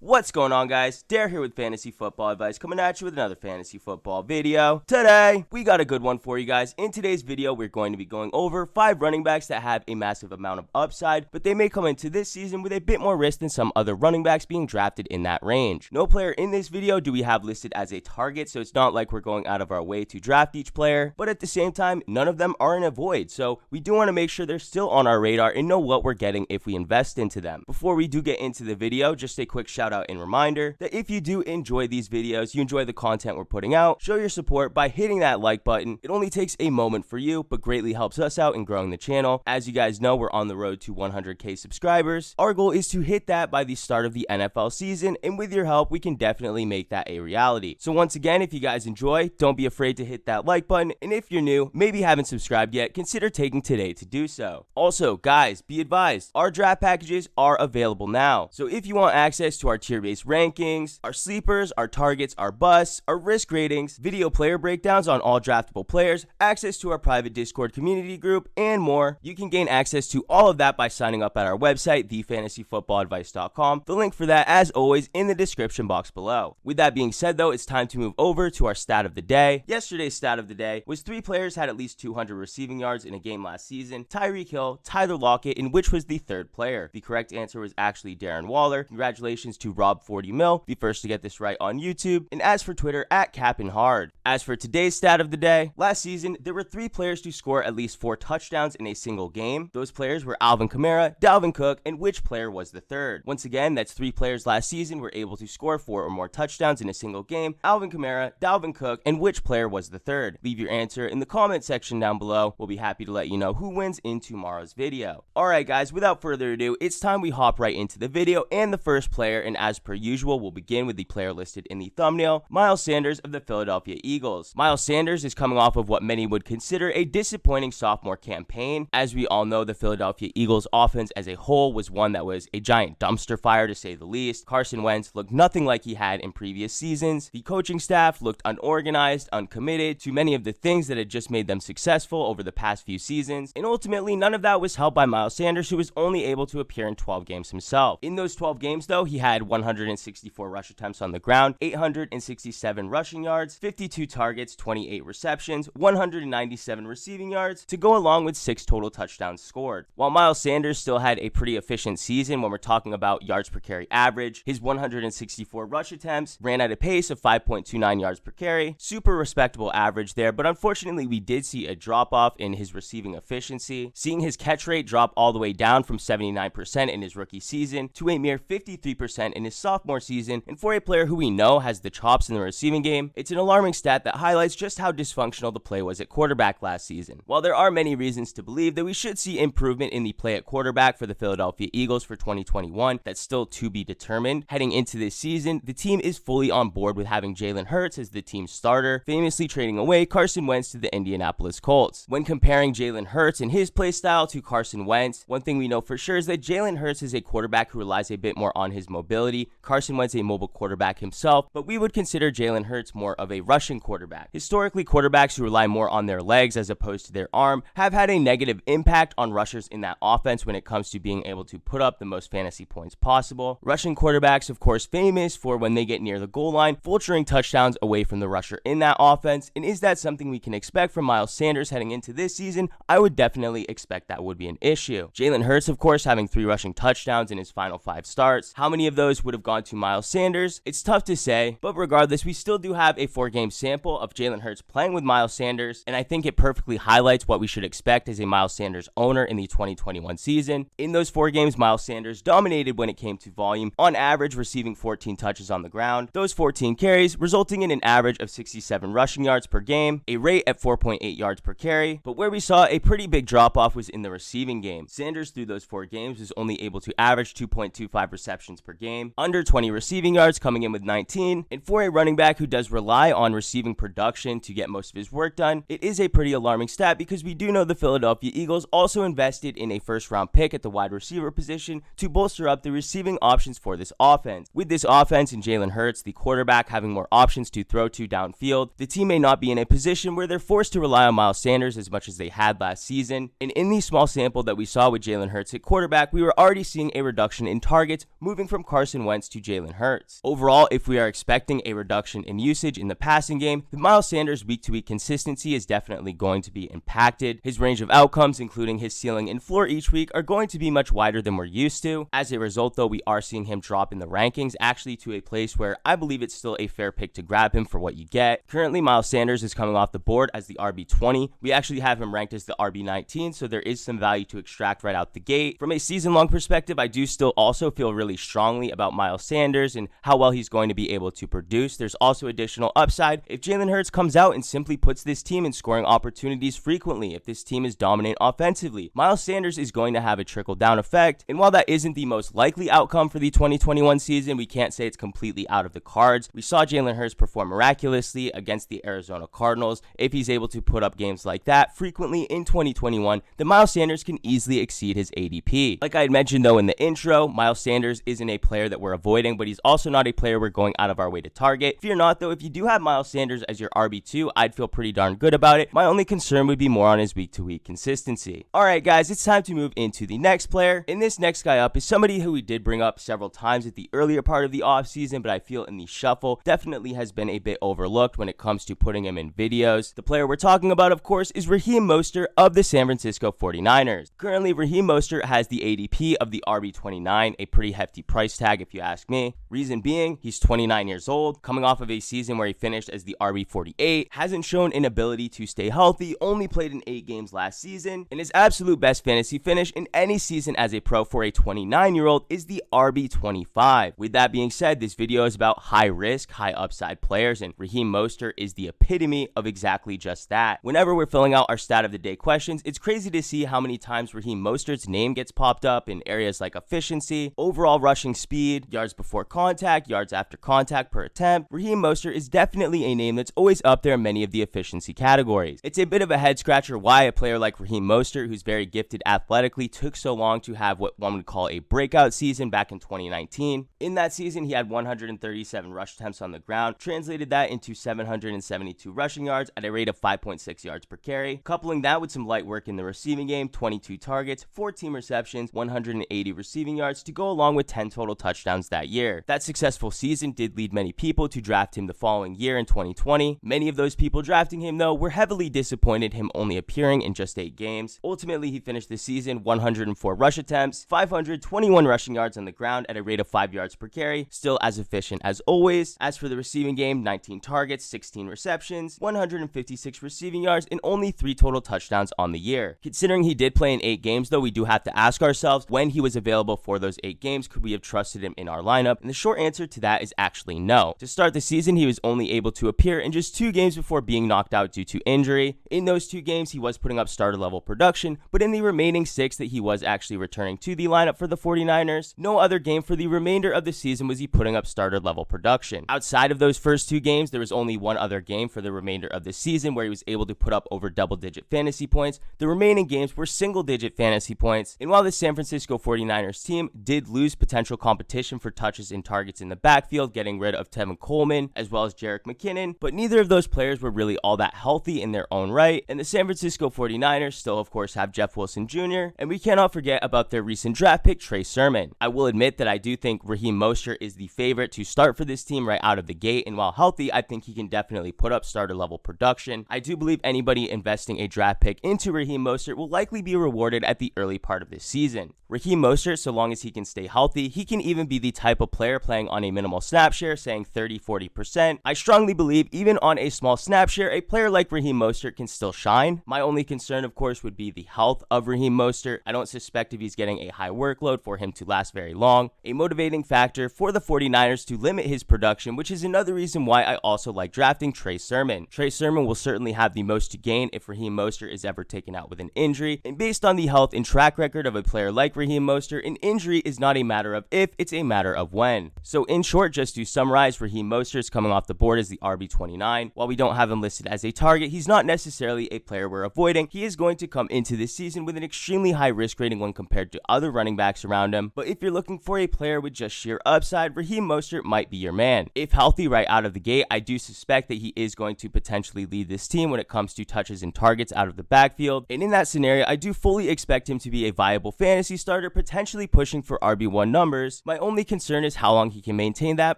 What's going on, guys? Dare here with Fantasy Football Advice, coming at you with another fantasy football video. Today, we got a good one for you guys. In today's video, we're going to be going over 5 running backs that have a massive amount of upside, but they may come into this season with a bit more risk than some other running backs being drafted in that range. No player in this video do we have listed as a target, so it's not like we're going out of our way to draft each player, but at the same time, none of them are in a void, so we do want to make sure they're still on our radar and know what we're getting if we invest into them. Before we do get into the video, just a quick shout out and reminder that if you do enjoy these videos, you enjoy the content we're putting out, show your support by hitting that like button. It only takes a moment for you, but greatly helps us out in growing the channel. As you guys know, we're on the road to 100k subscribers. Our goal is to hit that by the start of the NFL season, and with your help, we can definitely make that a reality. So once again, if you guys enjoy, don't be afraid to hit that like button, and if you're new, maybe haven't subscribed yet, consider taking today to do so. Also, guys, be advised, our draft packages are available now. So if you want access to our tier-based rankings, our sleepers, our targets, our busts, our risk ratings, video player breakdowns on all draftable players, access to our private Discord community group, and more, you can gain access to all of that by signing up at our website, thefantasyfootballadvice.com. The link for that, as always, in the description box below. With that being said, though, it's time to move over to our stat of the day. Yesterday's stat of the day was 3 players had at least 200 receiving yards in a game last season: Tyreek Hill, Tyler Lockett, and which was the third player? The correct answer was actually Darren Waller. Congratulations to Rob40mil, the first to get this right on YouTube, and as for Twitter, at @CapandHard. As for today's stat of the day, last season, there were 3 players to score at least 4 touchdowns in a single game. Those players were Alvin Kamara, Dalvin Cook, and which player was the third? Once again, that's 3 players last season were able to score 4 or more touchdowns in a single game: Alvin Kamara, Dalvin Cook, and which player was the third? Leave your answer in the comment section down below. We'll be happy to let you know who wins in tomorrow's video. Alright guys, without further ado, it's time we hop right into the video and the first player, and as per usual, we'll begin with the player listed in the thumbnail, Miles Sanders of the Philadelphia Eagles. Miles Sanders is coming off of what many would consider a disappointing sophomore campaign. As we all know, the Philadelphia Eagles offense as a whole was one that was a giant dumpster fire, to say the least. Carson Wentz looked nothing like he had in previous seasons. The coaching staff looked unorganized, uncommitted to many of the things that had just made them successful over the past few seasons, and ultimately none of that was helped by Miles Sanders, who was only able to appear in 12 games himself. In those 12 games though, he had 164 rush attempts on the ground, 867 rushing yards, 52 targets, 28 receptions, 197 receiving yards, to go along with 6 total touchdowns scored. While Miles Sanders still had a pretty efficient season when we're talking about yards per carry average, his 164 rush attempts ran at a pace of 5.29 yards per carry. Super respectable average there, but unfortunately we did see a drop off in his receiving efficiency, seeing his catch rate drop all the way down from 79% in his rookie season to a mere 53% in his sophomore season. And for a player who we know has the chops in the receiving game, it's an alarming stat that highlights just how dysfunctional the play was at quarterback last season. While there are many reasons to believe that we should see improvement in the play at quarterback for the Philadelphia Eagles for 2021, that's still to be determined. Heading into this season, the team is fully on board with having Jalen Hurts as the team's starter, famously trading away Carson Wentz to the Indianapolis Colts. When comparing Jalen Hurts and his play style to Carson Wentz, one thing we know for sure is that Jalen Hurts is a quarterback who relies a bit more on his mobility. Carson Wentz a mobile quarterback himself, but we would consider Jalen Hurts more of a rushing quarterback. Historically, quarterbacks who rely more on their legs as opposed to their arm have had a negative impact on rushers in that offense when it comes to being able to put up the most fantasy points possible. Rushing quarterbacks, of course, famous for when they get near the goal line, vulturing touchdowns away from the rusher in that offense. And is that something we can expect from Miles Sanders heading into this season? I would definitely expect that would be an issue. Jalen Hurts, of course, having 3 rushing touchdowns in his final 5 starts. How many of those would have gone to Miles Sanders? It's tough to say, but regardless, we still do have a 4-game sample of Jalen Hurts playing with Miles Sanders, and I think it perfectly highlights what we should expect as a Miles Sanders owner in the 2021 season. In those 4 games, Miles Sanders dominated when it came to volume, on average receiving 14 touches on the ground, those 14 carries resulting in an average of 67 rushing yards per game, a rate at 4.8 yards per carry. But where we saw a pretty big drop off was in the receiving game. Sanders through those 4 games was only able to average 2.25 receptions per game, under 20 receiving yards, coming in with 19, and for a running back who does rely on receiving production to get most of his work done, it is a pretty alarming stat because we do know the Philadelphia Eagles also invested in a first-round pick at the wide receiver position to bolster up the receiving options for this offense. With this offense and Jalen Hurts, the quarterback, having more options to throw to downfield, the team may not be in a position where they're forced to rely on Miles Sanders as much as they had last season. And in the small sample that we saw with Jalen Hurts at quarterback, we were already seeing a reduction in targets, moving from Carson Carson Wentz to Jalen Hurts. Overall, if we are expecting a reduction in usage in the passing game, the Miles Sanders week-to-week consistency is definitely going to be impacted. His range of outcomes, including his ceiling and floor each week, are going to be much wider than we're used to. As a result, though, we are seeing him drop in the rankings, actually to a place where I believe it's still a fair pick to grab him for what you get. Currently, Miles Sanders is coming off the board as the RB20. We actually have him ranked as the RB19, so there is some value to extract right out the gate. From a season-long perspective, I do still also feel really strongly about Miles Sanders and how well he's going to be able to produce. There's also additional upside if Jalen Hurts comes out and simply puts this team in scoring opportunities frequently. If this team is dominant offensively, Miles Sanders is going to have a trickle-down effect. And while that isn't the most likely outcome for the 2021 season, we can't say it's completely out of the cards. We saw Jalen Hurts perform miraculously against the Arizona Cardinals. If he's able to put up games like that frequently in 2021, then Miles Sanders can easily exceed his ADP. Like I had mentioned though in the intro, Miles Sanders isn't a player that we're avoiding, but he's also not a player we're going out of our way to target. Fear not though, if you do have Miles Sanders as your RB2, I'd feel pretty darn good about it. My only concern would be more on his week-to-week consistency. Alright guys, it's time to move into the next player. And this next guy up is somebody who we did bring up several times at the earlier part of the offseason, but I feel in the shuffle definitely has been a bit overlooked when it comes to putting him in videos. The player we're talking about, of course, is Raheem Mostert of the San Francisco 49ers. Currently, Raheem Mostert has the ADP of the RB29, a pretty hefty price tag if you ask me. Reason being, he's 29 years old, coming off of a season where he finished as the RB48, hasn't shown an ability to stay healthy, only played in 8 games last season, and his absolute best fantasy finish in any season as a pro for a 29-year-old is the RB25. With that being said, this video is about high risk, high upside players, and Raheem Mostert is the epitome of exactly just that. Whenever we're filling out our stat of the day questions, it's crazy to see how many times Raheem Mostert's name gets popped up in areas like efficiency, overall rushing speed, yards before contact, yards after contact per attempt. Raheem Mostert is definitely a name that's always up there in many of the efficiency categories. It's a bit of a head scratcher why a player like Raheem Mostert, who's very gifted athletically, took so long to have what one would call a breakout season back in 2019. In that season, he had 137 rush attempts on the ground, translated that into 772 rushing yards at a rate of 5.6 yards per carry. Coupling that with some light work in the receiving game, 22 targets, 14 receptions, 180 receiving yards to go along with 10 total touchdowns that year. That successful season did lead many people to draft him the following year in 2020. Many of those people drafting him though were heavily disappointed him only appearing in just 8 games. Ultimately, he finished the season 104 rush attempts, 521 rushing yards on the ground at a rate of 5 yards per carry, still as efficient as always. As for the receiving game, 19 targets, 16 receptions, 156 receiving yards, and only 3 total touchdowns on the year. Considering he did play in 8 games though, we do have to ask ourselves when he was available for those 8 games, could we have trusted him in our lineup? And the short answer to that is actually no. To start the season, he was only able to appear in just 2 games before being knocked out due to injury. In those 2 games, he was putting up starter level production, but in the remaining 6 that he was actually returning to the lineup for the 49ers, no other game for the remainder of the season was he putting up starter level production. Outside of those first 2 games, there was only one other game for the remainder of the season where he was able to put up over double-digit fantasy points. The remaining games were single-digit fantasy points, and while the San Francisco 49ers team did lose potential competition for touches and targets in the backfield, getting rid of Tevin Coleman as well as Jerick McKinnon, but neither of those players were really all that healthy in their own right, and the San Francisco 49ers still of course have Jeff Wilson Jr., and we cannot forget about their recent draft pick Trey Sermon. I will admit that I do think Raheem Mostert is the favorite to start for this team right out of the gate, and while healthy, I think he can definitely put up starter level production. I do believe anybody investing a draft pick into Raheem Mostert will likely be rewarded at the early part of this season. Raheem Mostert, so long as he can stay healthy, he can even be the type of player playing on a minimal snap share, saying 30-40%. I strongly believe even on a small snap share, a player like Raheem Mostert can still shine. My only concern, of course, would be the health of Raheem Mostert. I don't suspect if he's getting a high workload for him to last very long. A motivating factor for the 49ers to limit his production, which is another reason why I also like drafting Trey Sermon. Trey Sermon will certainly have the most to gain if Raheem Mostert is ever taken out with an injury, and based on the health and track record of a player like Raheem Mostert, an injury is not a matter of if, it's a matter of when. So in short, just to summarize, Raheem Mostert is coming off the board as the RB29. While we don't have him listed as a target, he's not necessarily a player we're avoiding. He is going to come into this season with an extremely high risk rating when compared to other running backs around him, but if you're looking for a player with just sheer upside, Raheem Mostert might be your man. If healthy right out of the gate, I do suspect that he is going to potentially lead this team when it comes to touches and targets out of the backfield, and in that scenario, I do fully expect him to be a viable fantasy starter, potentially pushing for RB1 numbers. My My only concern is how long he can maintain that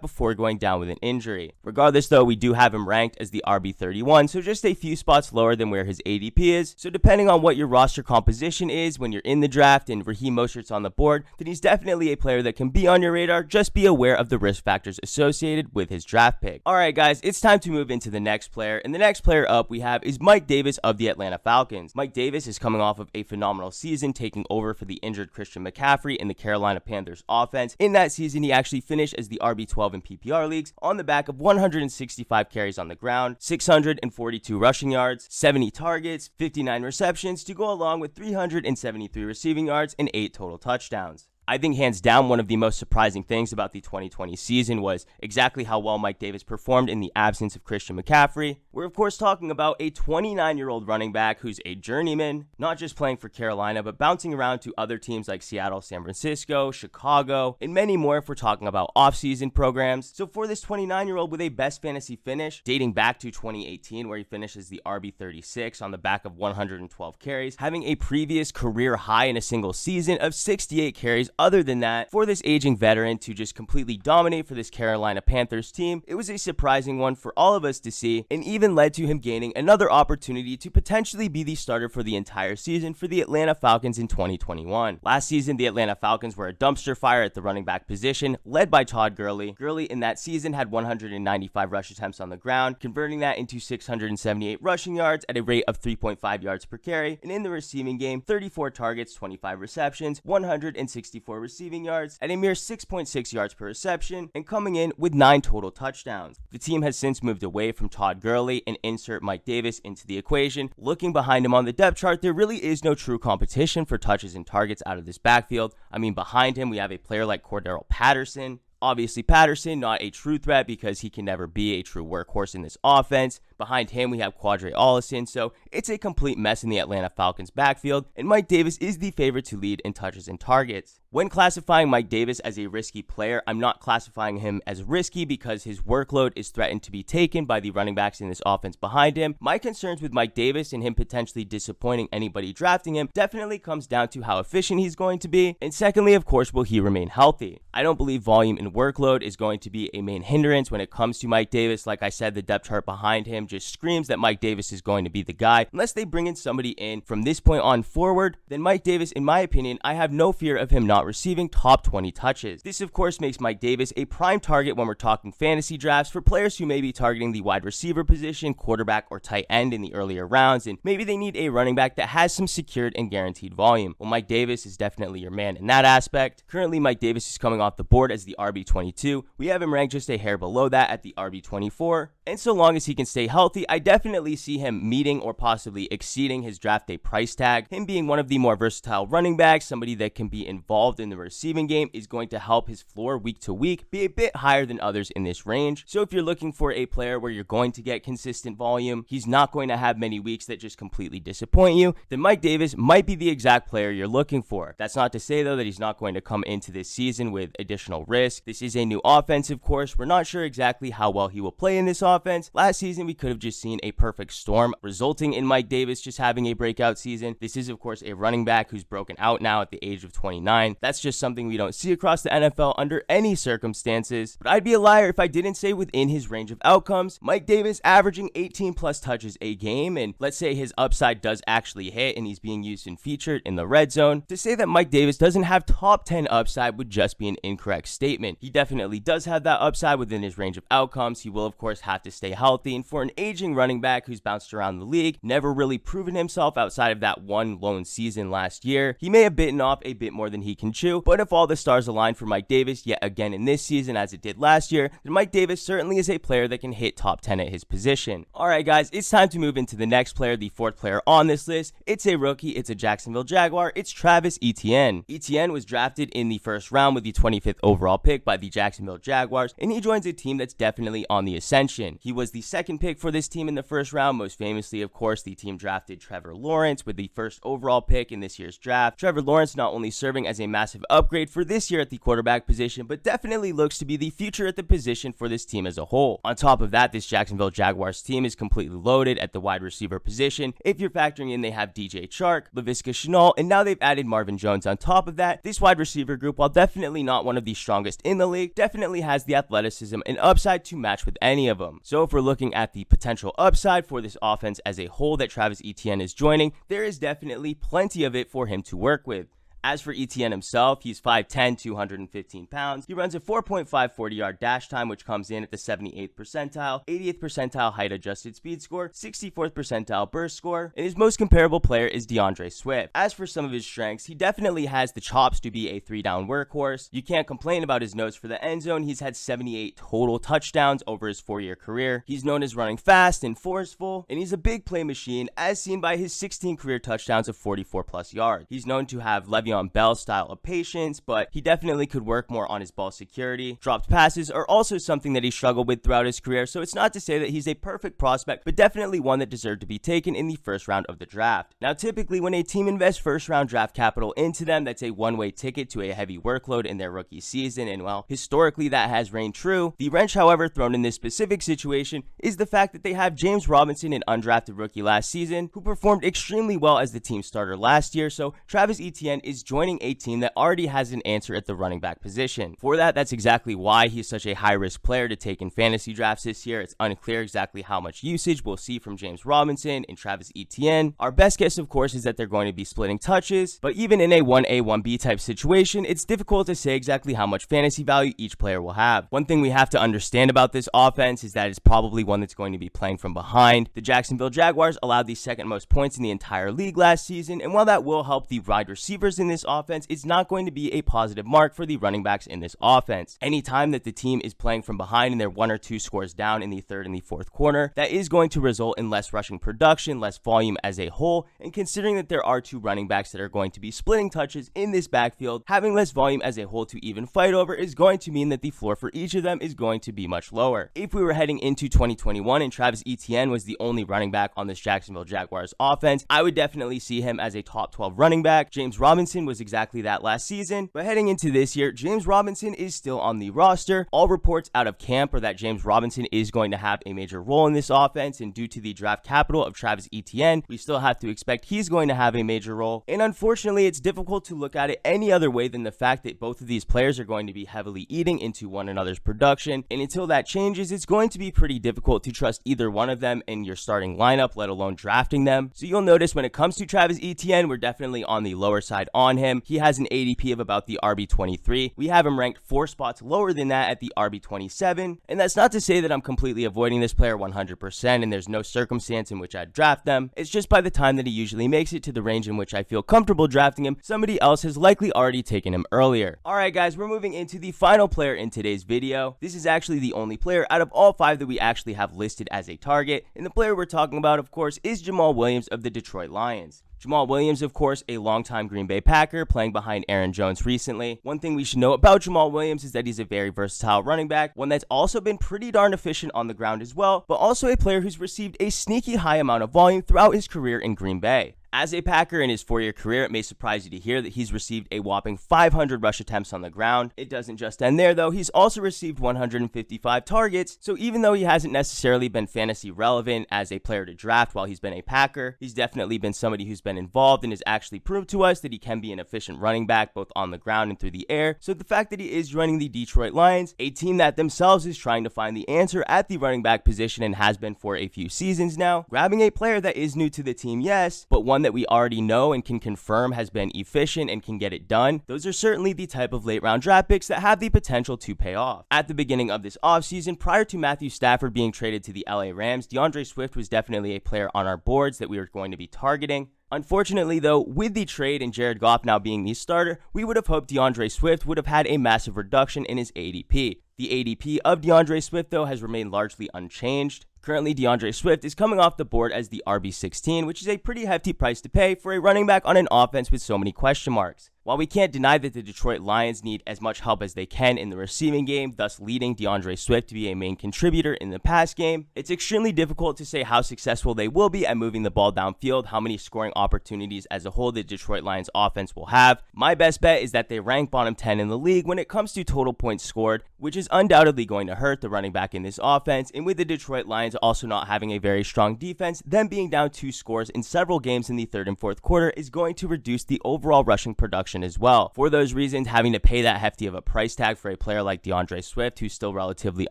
before going down with an injury. Regardless though, we do have him ranked as the RB31, so just a few spots lower than where his ADP is. So depending on what your roster composition is when you're in the draft and Raheem Mostert's on the board, then he's definitely a player that can be on your radar. Just be aware of the risk factors associated with his draft pick. Alright guys, it's time to move into the next player, and the next player up we have is Mike Davis of the Atlanta Falcons. Mike Davis is coming off of a phenomenal season, taking over for the injured Christian McCaffrey in the Carolina Panthers offense. In that season, he actually finished as the RB12 in PPR leagues on the back of 165 carries on the ground, 642 rushing yards, 70 targets, 59 receptions to go along with 373 receiving yards and 8 total touchdowns. I think hands down one of the most surprising things about the 2020 season was exactly how well Mike Davis performed in the absence of Christian McCaffrey. We're of course talking about a 29-year-old running back who's a journeyman, not just playing for Carolina, but bouncing around to other teams like Seattle, San Francisco, Chicago, and many more if we're talking about off-season programs. So for this 29-year-old with a best fantasy finish dating back to 2018, where he finishes the RB36 on the back of 112 carries, having a previous career high in a single season of 68 carries. Other than that, for this aging veteran to just completely dominate for this Carolina Panthers team, it was a surprising one for all of us to see, and even led to him gaining another opportunity to potentially be the starter for the entire season for the Atlanta Falcons in 2021. Last season, the Atlanta Falcons were a dumpster fire at the running back position, led by Todd Gurley. Gurley in that season had 195 rush attempts on the ground, converting that into 678 rushing yards at a rate of 3.5 yards per carry, and in the receiving game, 34 targets, 25 receptions, 164 receiving yards at a mere 6.6 yards per reception, and coming in with 9 total touchdowns. The team has since moved away from Todd Gurley and insert Mike Davis into the equation. Looking behind him on the depth chart, there really is no true competition for touches and targets out of this backfield. I mean, behind him, we have a player like Cordero Patterson. Obviously, Patterson, not a true threat because he can never be a true workhorse in this offense. Behind him, we have Quadre Allison, so it's a complete mess in the Atlanta Falcons backfield, and Mike Davis is the favorite to lead in touches and targets. When classifying Mike Davis as a risky player, I'm not classifying him as risky because his workload is threatened to be taken by the running backs in this offense behind him. My concerns with Mike Davis and him potentially disappointing anybody drafting him definitely comes down to how efficient he's going to be, and secondly, of course, will he remain healthy? I don't believe volume and workload is going to be a main hindrance when it comes to Mike Davis. Like I said, the depth chart behind him just screams that Mike Davis is going to be the guy. Unless they bring in somebody in from this point on forward, then Mike Davis, in my opinion, I have no fear of him not receiving top 20 touches. This, of course, makes Mike Davis a prime target when we're talking fantasy drafts for players who may be targeting the wide receiver position, quarterback, or tight end in the earlier rounds, and maybe they need a running back that has some secured and guaranteed volume. Well, Mike Davis is definitely your man in that aspect. Currently, Mike Davis is coming off the board as the RB22. We have him ranked just a hair below that at the RB24, and so long as he can stay healthy, I definitely see him meeting or possibly exceeding his draft day price tag. Him being one of the more versatile running backs, somebody that can be involved in the receiving game, is going to help his floor week to week be a bit higher than others in this range. So if you're looking for a player where you're going to get consistent volume, he's not going to have many weeks that just completely disappoint you, then Mike Davis might be the exact player you're looking for. That's not to say though that he's not going to come into this season with additional risk. This is a new offense, of course. We're not sure exactly how well he will play in this offense. Last season, we could have just seen a perfect storm, resulting in Mike Davis just having a breakout season. This is, of course, a running back who's broken out now at the age of 29. That's just something we don't see across the NFL under any circumstances. But I'd be a liar if I didn't say within his range of outcomes, Mike Davis averaging 18 plus touches a game, and let's say his upside does actually hit and he's being used and featured in the red zone. To say that Mike Davis doesn't have top 10 upside would just be an incorrect statement. He definitely does have that upside within his range of outcomes. He will, of course, have to stay healthy, and for an aging running back who's bounced around the league, never really proven himself outside of that one lone season last year, he may have bitten off a bit more than he can chew. But if all the stars align for Mike Davis yet again in this season as it did last year, then Mike Davis certainly is a player that can hit top 10 at his position. Alright guys, it's time to move into the next player, the fourth player on this list. It's a rookie, it's a Jacksonville Jaguar, it's Travis Etienne. Etienne was drafted in the first round with the 25th overall pick by the Jacksonville Jaguars, and he joins a team that's definitely on the ascension. position. He was the second pick for this team in the first round. Most famously, of course, the team drafted Trevor Lawrence with the first overall pick in this year's draft. Trevor Lawrence not only serving as a massive upgrade for this year at the quarterback position, but definitely looks to be the future at the position for this team as a whole. On top of that, this Jacksonville Jaguars team is completely loaded at the wide receiver position. If you're factoring in they have DJ Chark, Laviska Shenault, and now they've added Marvin Jones on top of that, this wide receiver group, while definitely not one of the strongest in the league, definitely has the athleticism and upside to match with any of them. So if we're looking at the potential upside for this offense as a whole that Travis Etienne is joining, there is definitely plenty of it for him to work with. As for Etienne himself, he's 5'10", 215 pounds. He runs a 4.5 40-yard dash time, which comes in at the 78th percentile, 80th percentile height-adjusted speed score, 64th percentile burst score, and his most comparable player is DeAndre Swift. As for some of his strengths, he definitely has the chops to be a 3-down workhorse. You can't complain about his nose for the end zone. He's had 78 total touchdowns over his 4-year career. He's known as running fast and forceful, and he's a big play machine, as seen by his 16 career touchdowns of 44-plus yards. He's known to have Le'Veon Bell style of patience, but he definitely could work more on his ball security. Dropped passes are also something that he struggled with throughout his career, so it's not to say that he's a perfect prospect, but definitely one that deserved to be taken in the first round of the draft. Now, typically when a team invests first round draft capital into them, that's a one-way ticket to a heavy workload in their rookie season, and well, historically that has reigned true. The wrench, however, thrown in this specific situation is the fact that they have James Robinson, an undrafted rookie last season, who performed extremely well as the team starter last year, so Travis Etienne is joining a team that already has an answer at the running back position. For that's exactly why he's such a high-risk player to take in fantasy drafts this year. It's unclear exactly how much usage we'll see from James Robinson and Travis Etienne. Our best guess, of course, is that they're going to be splitting touches, but even in a 1A, 1B type situation, it's difficult to say exactly how much fantasy value each player will have. One thing we have to understand about this offense is that it's probably one that's going to be playing from behind. The Jacksonville Jaguars allowed the second most points in the entire league last season, and while that will help the wide receivers in this offense, it's not going to be a positive mark for the running backs in this offense. Anytime that the team is playing from behind and they're 1 or 2 scores down in the third and the fourth quarter, that is going to result in less rushing production, less volume as a whole, and considering that there are 2 running backs that are going to be splitting touches in this backfield, having less volume as a whole to even fight over is going to mean that the floor for each of them is going to be much lower. If we were heading into 2021 and Travis Etienne was the only running back on this Jacksonville Jaguars offense, I would definitely see him as a top 12 running back. James Robinson was exactly that last season, but heading into this year, James Robinson is still on the roster. All reports out of camp are that James Robinson is going to have a major role in this offense, and due to the draft capital of Travis Etienne, we still have to expect he's going to have a major role. And unfortunately, it's difficult to look at it any other way than the fact that both of these players are going to be heavily eating into one another's production, and until that changes, it's going to be pretty difficult to trust either one of them in your starting lineup, let alone drafting them. So you'll notice when it comes to Travis Etienne, we're definitely on the lower side on him. He has an ADP of about the RB23. We have him ranked 4 spots lower than that at the RB27, and that's not to say that I'm completely avoiding this player 100% and there's no circumstance in which I'd draft them. It's just by the time that he usually makes it to the range in which I feel comfortable drafting him, somebody else has likely already taken him earlier. Alright guys, we're moving into the final player in today's video. This is actually the only player out of all 5 that we actually have listed as a target, and the player we're talking about, of course, is Jamaal Williams of the Detroit Lions. Jamaal Williams, of course, a longtime Green Bay Packer, playing behind Aaron Jones recently. One thing we should know about Jamaal Williams is that he's a very versatile running back, one that's also been pretty darn efficient on the ground as well, but also a player who's received a sneaky high amount of volume throughout his career in Green Bay. As a Packer in his 4-year career, it may surprise you to hear that he's received a whopping 500 rush attempts on the ground. It doesn't just end there though, he's also received 155 targets, so even though he hasn't necessarily been fantasy relevant as a player to draft while he's been a Packer, he's definitely been somebody who's been involved and has actually proved to us that he can be an efficient running back both on the ground and through the air. So the fact that he is joining the Detroit Lions, a team that themselves is trying to find the answer at the running back position and has been for a few seasons now, grabbing a player that is new to the team, yes, but one that we already know and can confirm has been efficient and can get it done, those are certainly the type of late round draft picks that have the potential to pay off. At the beginning of this offseason, prior to Matthew Stafford being traded to the LA Rams, DeAndre Swift was definitely a player on our boards that we were going to be targeting. Unfortunately though, with the trade and Jared Goff now being the starter, we would have hoped DeAndre Swift would have had a massive reduction in his ADP. The ADP of DeAndre Swift though has remained largely unchanged. Currently, DeAndre Swift is coming off the board as the RB16, which is a pretty hefty price to pay for a running back on an offense with so many question marks. While we can't deny that the Detroit Lions need as much help as they can in the receiving game, thus leading DeAndre Swift to be a main contributor in the pass game, it's extremely difficult to say how successful they will be at moving the ball downfield, how many scoring opportunities as a whole the Detroit Lions offense will have. My best bet is that they rank bottom 10 in the league when it comes to total points scored, which is undoubtedly going to hurt the running back in this offense, and with the Detroit Lions also not having a very strong defense, them being down 2 scores in several games in the third and fourth quarter is going to reduce the overall rushing production as well. For those reasons, having to pay that hefty of a price tag for a player like DeAndre Swift, who's still relatively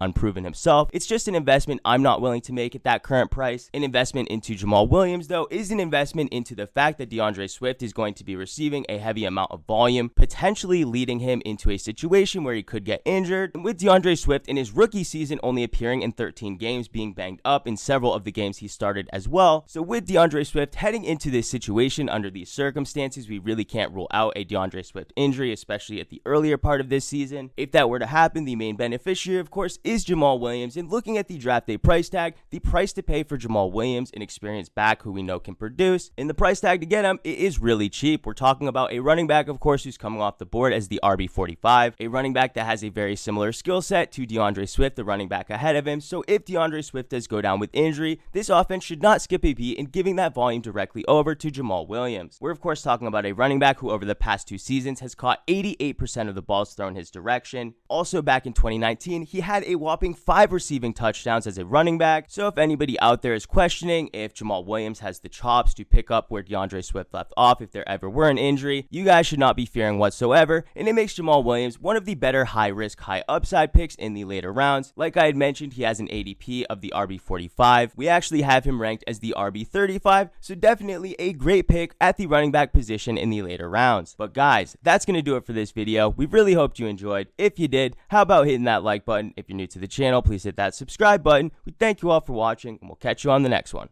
unproven himself, it's just an investment I'm not willing to make at that current price. An investment into Jamaal Williams, though, is an investment into the fact that DeAndre Swift is going to be receiving a heavy amount of volume, potentially leading him into a situation where he could get injured. And with DeAndre Swift in his rookie season only appearing in 13 games, being banged up in several of the games he started as well. So with DeAndre Swift heading into this situation under these circumstances, we really can't rule out a DeAndre Swift injury, especially at the earlier part of this season. If that were to happen, the main beneficiary, of course, is Jamaal Williams. And looking at the draft day price tag, the price to pay for Jamaal Williams, an experienced back who we know can produce, and the price tag to get him, it is really cheap. We're talking about a running back, of course, who's coming off the board as the RB45, a running back that has a very similar skill set to DeAndre Swift, the running back ahead of him. So if DeAndre Swift does go down with injury, this offense should not skip a beat in giving that volume directly over to Jamaal Williams. We're, of course, talking about a running back who over the past 2 seasons has caught 88% of the balls thrown his direction. Also back in 2019, he had a whopping 5 receiving touchdowns as a running back. So if anybody out there is questioning if Jamaal Williams has the chops to pick up where DeAndre Swift left off if there ever were an injury, you guys should not be fearing whatsoever, and it makes Jamaal Williams one of the better high risk, high upside picks in the later rounds. Like I had mentioned, he has an ADP of the RB45. We actually have him ranked as the RB35, so definitely a great pick at the running back position in the later rounds. But guys, that's going to do it for this video. We really hoped you enjoyed. If you did, how about hitting that like button? If you're new to the channel, please hit that subscribe button. We thank you all for watching, and we'll catch you on the next one.